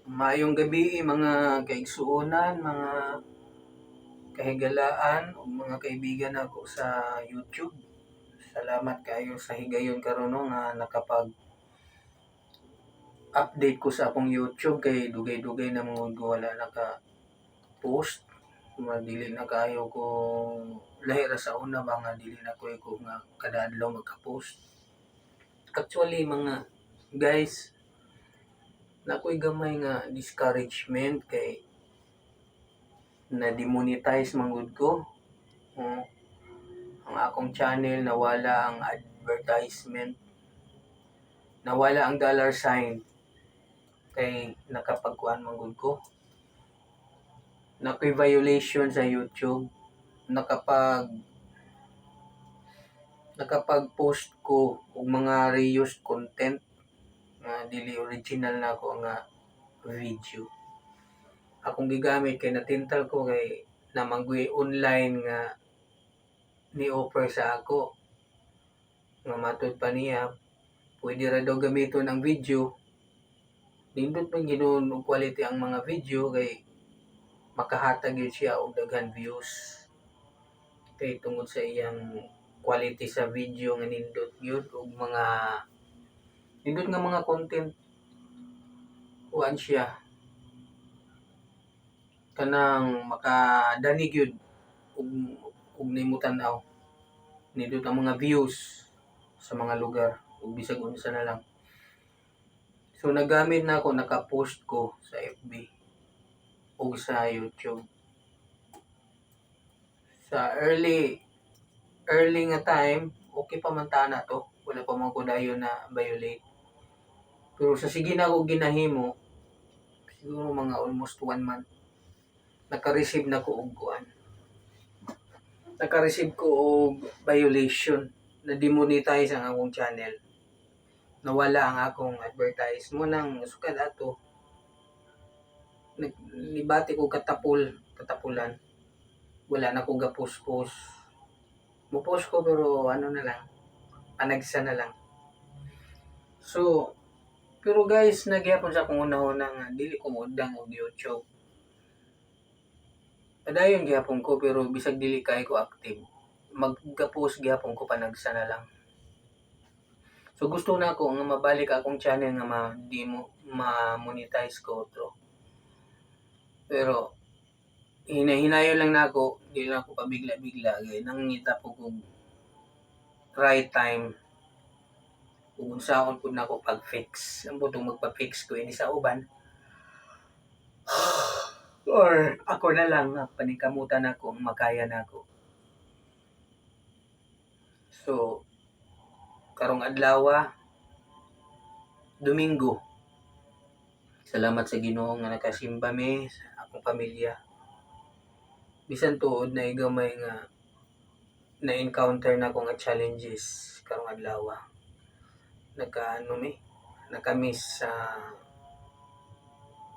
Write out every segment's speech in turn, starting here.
Maayong gabi mga kaigsuonan, mga kahigalaan o mga kaibigan ako sa YouTube. Salamat kayo sa higayon karon nga nakapag-update ko sa akong YouTube kay dugay-dugay na mo wala naka-post. Dili na kayo ko lahira sa una ba nga dili na ko nga kada adlaw magka-post. Actually mga guys, nakoy gamay nga discouragement kay na-demonetize manggod ko. Ang akong channel nawala ang advertisement, nawala ang dollar sign kay nakapagkuan manggod ko. Nakoy violation sa YouTube, nakapag-post ko og mga reused content nga dili original na ako nga video. Akong gigamit kay natintal ko kay namanggoy online nga ni-offer sa ako nga matud pa niya pwede ra daw gamiton ang video. Nindot man ginuon og quality ang mga video kay makahatag yun siya og daghan views. Kay tungod sa iyang quality sa video nga nindot yun og mga nindot nga mga content kuan siya kanang makadanig yun og nimo tan-aw. Nindot ang mga views sa mga lugar ug bisag unsa na lang. So nagamit na ako, naka-post ko sa FB ug sa YouTube. Sa early nga time, okay pa man na to. Wala pa man ko dayon na violate. Pero sa sige na ako ginahimo, siguro mga almost 1 month, naka-receive na ko og kuan. Naka-receive ko og violation na demonetize ang akong channel. Nawala ang akong advertise mo nang sukad ato. Nibati ko katapulan. Wala na ko ga-post. Mo-post ko pero ano na lang, panagsa na lang. So, pero guys, nagyapon sa akong una-una nga dili ko moudang og YouTube. Padayon gyapon ko pero bisag dili kay ko active. Magga-post gyapon ko panagsa na lang. So gusto na ko nga mabalik akong channel nga ma-monetize ko to. Pero hinayon lang nako, di lang ako pabigla-bigla kay nangita po kog right time kung unsaon pud nako pag-fix. Ang butong magpa-fix ko ini sa uban. Or ako na lang paningkamutan ako ang makaya nako. So karong adlaw, Domingo. Salamat sa Ginoo nga nakasimba mi sa akong pamilya. Bisan tuod na gamay nga na-encounter na ko nga challenges karong adlaw. Naka-miss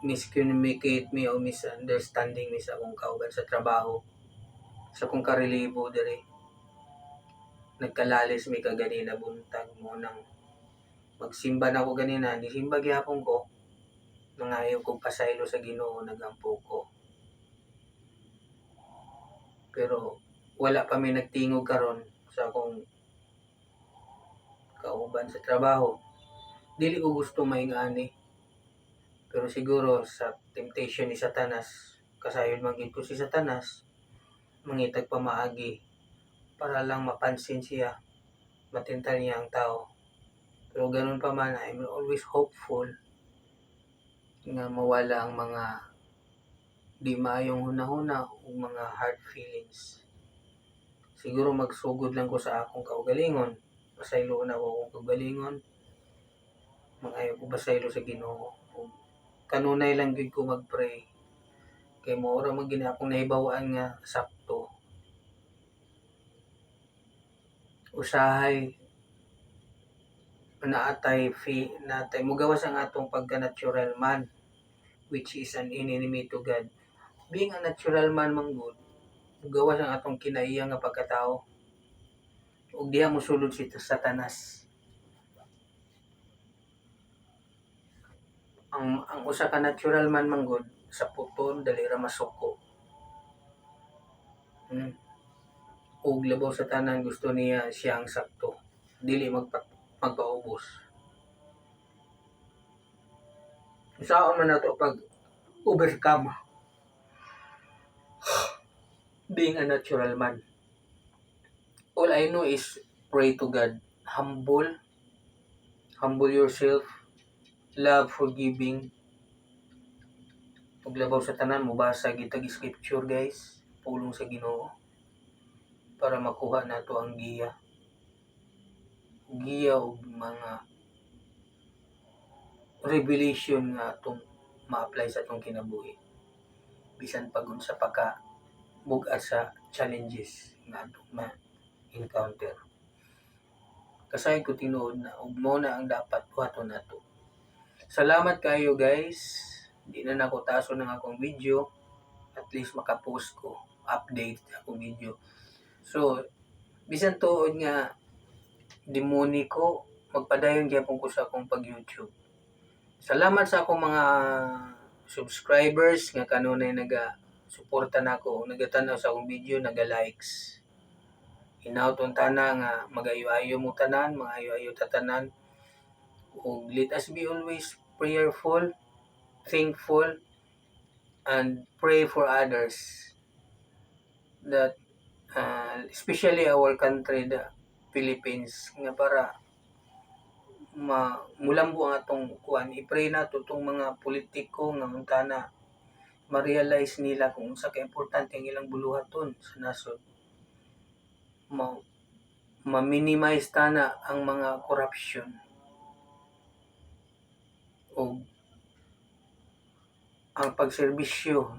miscommunicate mi o misunderstanding mi sa akong kauban sa trabaho, sa akong karelibo diri. Nagkalalis mi kaganina buntag mo nang magsimba na ako ganina, nisimba gyapon ko. Nangayo kong pasaylo sa Ginoo, nagampo ko. Pero wala pa may nagtingog karon sa akong kauban sa trabaho. Dili ko gusto maingani. Pero siguro sa temptation ni Satanas, kasayod man gid ko si Satanas, mangitag pamaagi para lang mapansin siya, matintal niya ang tao. Pero ganun pa man, I'm always hopeful nga mawala ang mga di maayong hunahuna o mga hard feelings. Siguro magsugod lang ko sa akong kaugalingon. Pasaylo na ako akong kaugalingon. Mangayo ko pasaylo sa Ginoo. Kanunay lang gid ko mag-pray. Kay mo ra man gid akong nahibawaan nga sakto. Usahay natay mugawas ang atong pagka-natural man, which is an enemy to God. Being a natural man manggod, mugawas ang atong kinaiya nga pagkatao. Ug diha mosulod si Satanas. ang usa ka natural man manggod sa puton dali ra masuko. Ug labaw sa tanan gusto niya siya ang sakto, dili magpaubos. Saan man nato pag overcome being a natural man. All I know is pray to God. Humble yourself, love, forgiving. Paglabaw sa tanan, mubasa gitag scripture guys, pulong sa Ginoo para makuha nato ang giya o mga revelation nga atong ma-apply sa atong kinabuhi. Bisan pagod sa bugat sa challenges nga atong ma-encounter. Kasay ko tinuod na ug mo na ang dapat buhaton nato. Salamat kayo guys. Di na nako tason ng akong video. At least makapost ko update sa akong video. So, bisan tuod nga demoniko, magpadayon gyapon ko sa akong pag-YouTube. Salamat sa akong mga subscribers nga kanunay suporta nako, nagatanaw sa akong video, naga-likes. Hinauton tana nga magayo-ayo mo tanan, magayo-ayo ta tanan. Ug let us be always prayerful, thankful, and pray for others that especially our country, the Philippines, nga para mulambo ang atong kuan. I-pray nato tong mga politiko nga untana ma-realize nila kung unsa ka importante ang ilang buluhaton sa nasod. Ma-minimize tana ang mga corruption o ang pagserbisyo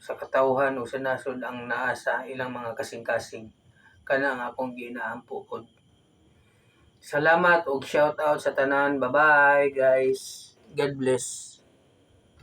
sa katawhan o sa nasod ang naa sa ilang mga kasing-kasing. Kana ang akong ginaampo pod. Salamat og shout out sa tanan. Bye-bye guys. God bless.